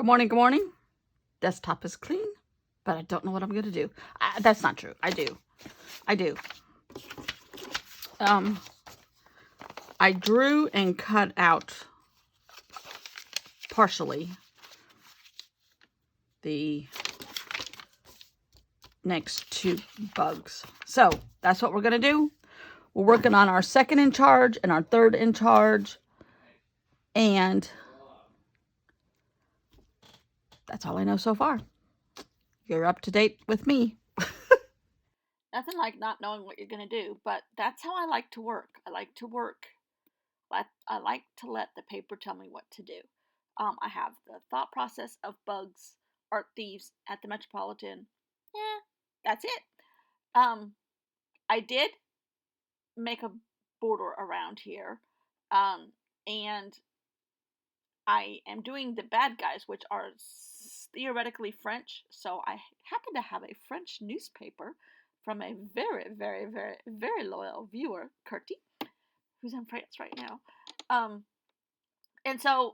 Good morning, good morning. Desktop is clean, but I don't know what I'm going to do. That's not true. I do. I do. Um, I drew and cut out partially the next two bugs. So that's what we're going to do. We're working on our second in charge and our third in charge. And that's all I know so far. You're up to date with me. Nothing like not knowing what you're going to do, but that's how I like to work. I like to work. I like to let the paper tell me what to do. I have the thought process of bugs, art thieves at the Metropolitan. Yeah, that's it. Um, I did make a border around here, and I am doing the bad guys, which are theoretically French. So I happen to have a French newspaper from a very, very, very, very loyal viewer, Curti, who's in France right now. And so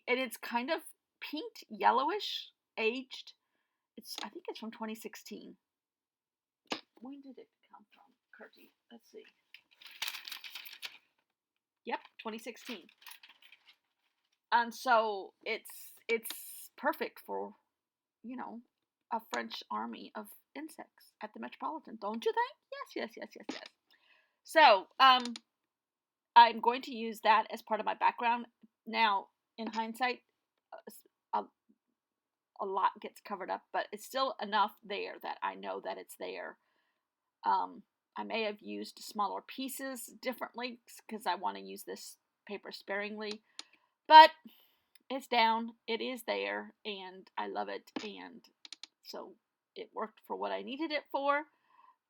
it's kind of pink, yellowish, aged. I think it's from 2016. When did it come from, Curti? Let's see. Yep, 2016. And so it's perfect for, you know, a French army of insects at the Metropolitan, don't you think? Yes. So, I'm going to use that as part of my background. Now, in hindsight, a, a lot gets covered up, but it's still enough there that I know that it's there. I may have used smaller pieces differently because I want to use this paper sparingly, but it's down, it is there, and I love it, and so it worked for what I needed it for,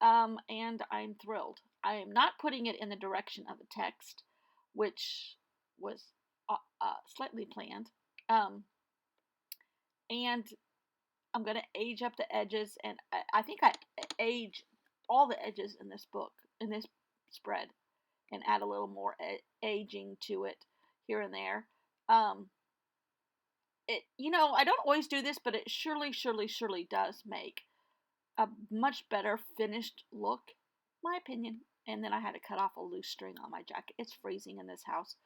and I'm thrilled. I am not putting it in the direction of the text, which was slightly planned, and I'm going to age up the edges, and I think I age all the edges in this book, in this spread, and add a little more aging to it here and there. I don't always do this, but it surely does make a much better finished look, my opinion. And then I had to cut off a loose string on my jacket. It's freezing in this house.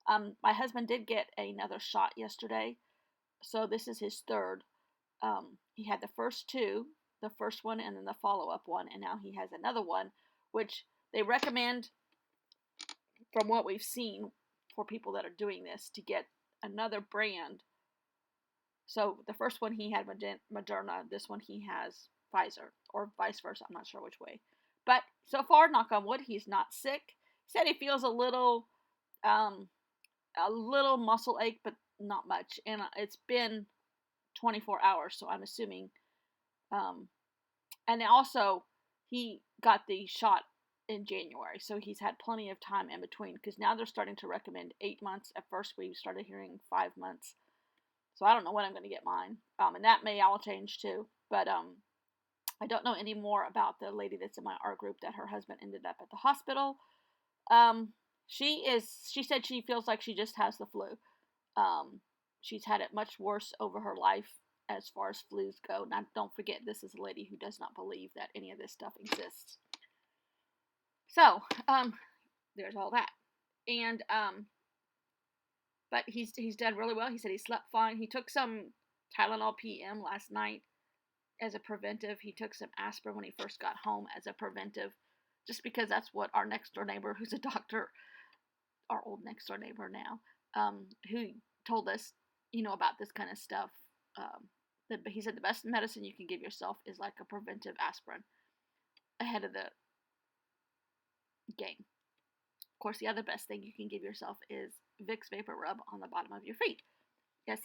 My husband did get another shot yesterday, so this is his third. He had the first two, the first one and then the follow-up one, and now he has another one, which they recommend, from what we've seen, for people that are doing this, to get another brand. So the first one he had Moderna, this one he has Pfizer, or vice versa. I'm not sure which way. But so far, knock on wood, he's not sick. He said he feels um, a little muscle ache, but not much. And it's been 24 hours, so I'm assuming. And also, he got the shot in January, so he's had plenty of time in between. Because now they're starting to recommend 8 months. At first, we started hearing 5 months. So I don't know when I'm going to get mine. And that may all change too. But I don't know any more about the lady that's in my art group that her husband ended up at the hospital. She said she feels like she just has the flu. She's had it much worse over her life as far as flus go. Now, don't forget, this is a lady who does not believe that any of this stuff exists. So, there's all that. And but he's done really well. He said he slept fine. He took some Tylenol PM last night as a preventive. He took some aspirin when he first got home as a preventive, just because that's what our next door neighbor, who's a doctor, our old next door neighbor now, who told us, about this kind of stuff. He said the best medicine you can give yourself is like a preventive aspirin ahead of the game. Of course, the other best thing you can give yourself is Vicks Vapor Rub on the bottom of your feet. Yes.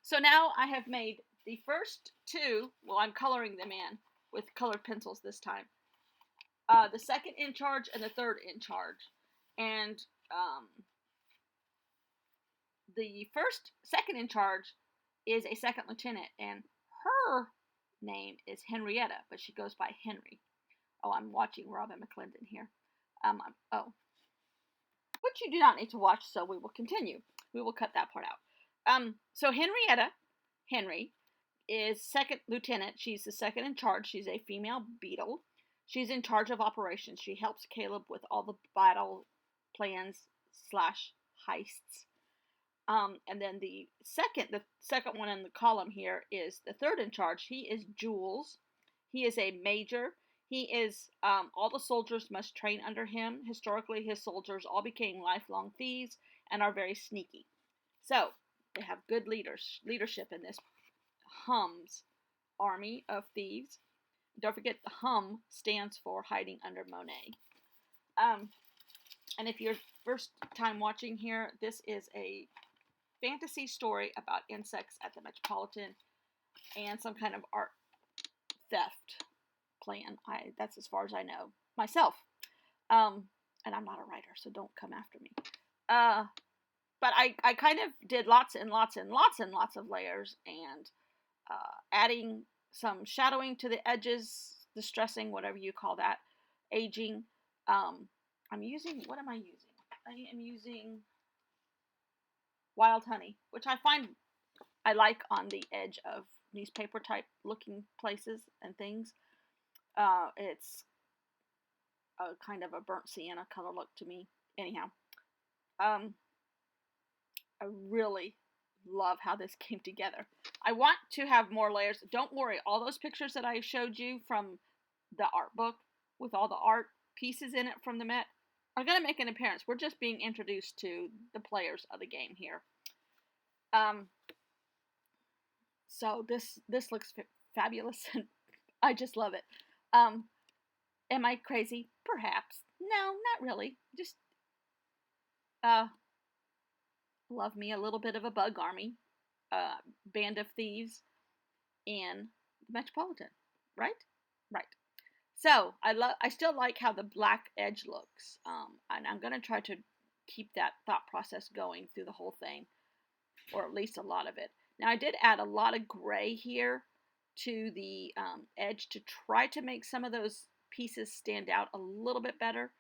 So now I have made the first two. Well, I'm coloring them in with colored pencils this time. The second in charge and the third in charge. And the second in charge is a second lieutenant, and her name is Henrietta, but she goes by Henry. Oh, I'm watching Robin McClendon here. Which you do not need to watch, so we will continue. We will cut that part out. So Henry is second lieutenant. She's the second in charge. She's a female beetle. She's in charge of operations. She helps Caleb with all the battle plans slash heists. And then the second one in the column here is the third in charge. He is Jules. He is a major. He is all the soldiers must train under him. Historically, his soldiers all became lifelong thieves and are very sneaky. So they have good leadership in this Hum's army of thieves. Don't forget the Hum stands for hiding under Monet. And if you're first time watching here, this is a fantasy story about insects at the Metropolitan and some kind of art theft plan. That's as far as I know myself. And I'm not a writer, so don't come after me. But I kind of did lots and lots and lots and lots of layers and adding some shadowing to the edges, distressing, whatever you call that, aging. I'm using, what am I using? I am using Wild Honey, which I find I like on the edge of newspaper type looking places and things. It's a kind of a burnt sienna color look to me. Anyhow, I really love how this came together. I want to have more layers. Don't worry, all those pictures that I showed you from the art book with all the art pieces in it from the Met are going to make an appearance. We're just being introduced to the players of the game here. So this looks fabulous, and I just love it. Am I crazy? Perhaps. No, not really. Just love me a little bit of a bug army, band of thieves in the Metropolitan, right? Right. So I still like how the black edge looks, and I'm gonna try to keep that thought process going through the whole thing, or at least a lot of it. Now I did add a lot of gray here to the edge to try to make some of those pieces stand out a little bit better.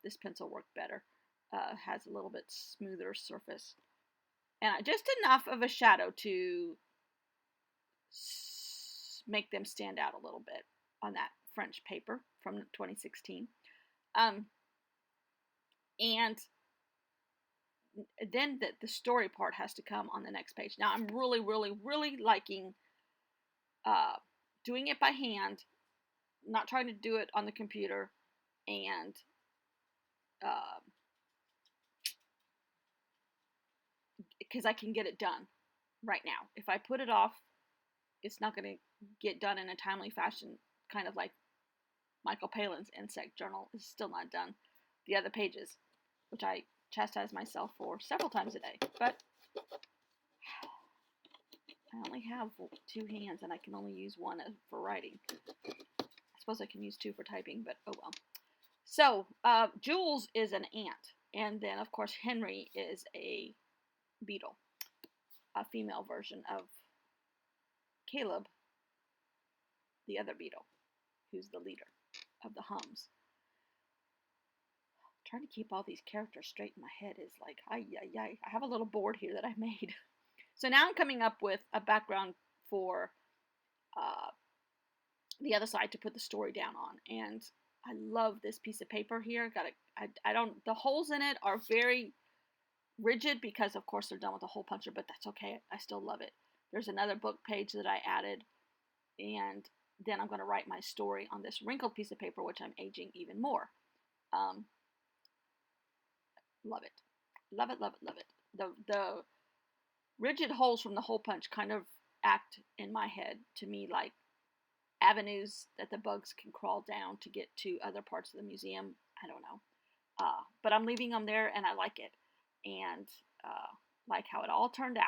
This pencil worked better. Has a little bit smoother surface. And just enough of a shadow to make them stand out a little bit on that French paper from 2016. And then the story part has to come on the next page. Now I'm really, really, really liking doing it by hand, not trying to do it on the computer, and because I can get it done right now. If I put it off, it's not going to get done in a timely fashion, kind of like Michael Palin's Insect Journal is still not done. The other pages, which I chastise myself for several times a day. But I only have two hands and I can only use one for writing. I suppose I can use two for typing, but oh well. So, Jules is an ant. And then, of course, Henry is a beetle. A female version of Caleb, the other beetle, who's the leader of the Hums. Trying to keep all these characters straight in my head is like, I have a little board here that I made. So now I'm coming up with a background for the other side to put the story down on. And I love this piece of paper here. The holes in it are very rigid because of course they're done with a hole puncher, but that's okay. I still love it. There's another book page that I added, and then I'm going to write my story on this wrinkled piece of paper, which I'm aging even more. Love it. Love it, love it, love it. The rigid holes from the hole punch kind of act in my head to me like avenues that the bugs can crawl down to get to other parts of the museum. I don't know. But I'm leaving them there and I like it. And like how it all turned out.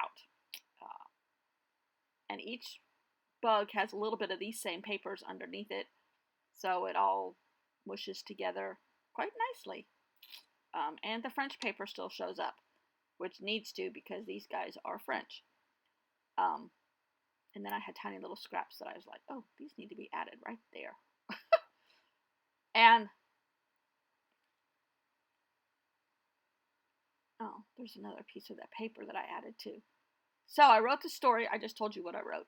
And each bug has a little bit of these same papers underneath it. So it all mushes together quite nicely. And the French paper still shows up, which needs to because these guys are French. And then I had tiny little scraps that I was like, oh, these need to be added right there. And, oh, There's another piece of that paper that I added too. So I wrote the story. I just told you what I wrote.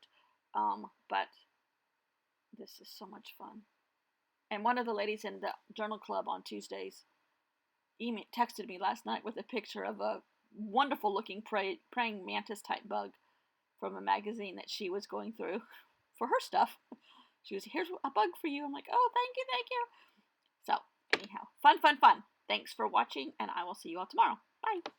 But this is so much fun. And one of the ladies in the journal club on Tuesdays texted me last night with a picture of a wonderful looking praying mantis type bug from a magazine that she was going through for her stuff. She was, here's a bug for you. I'm like, oh, thank you, thank you. So anyhow, fun. Thanks for watching, and I will see you all tomorrow. Bye.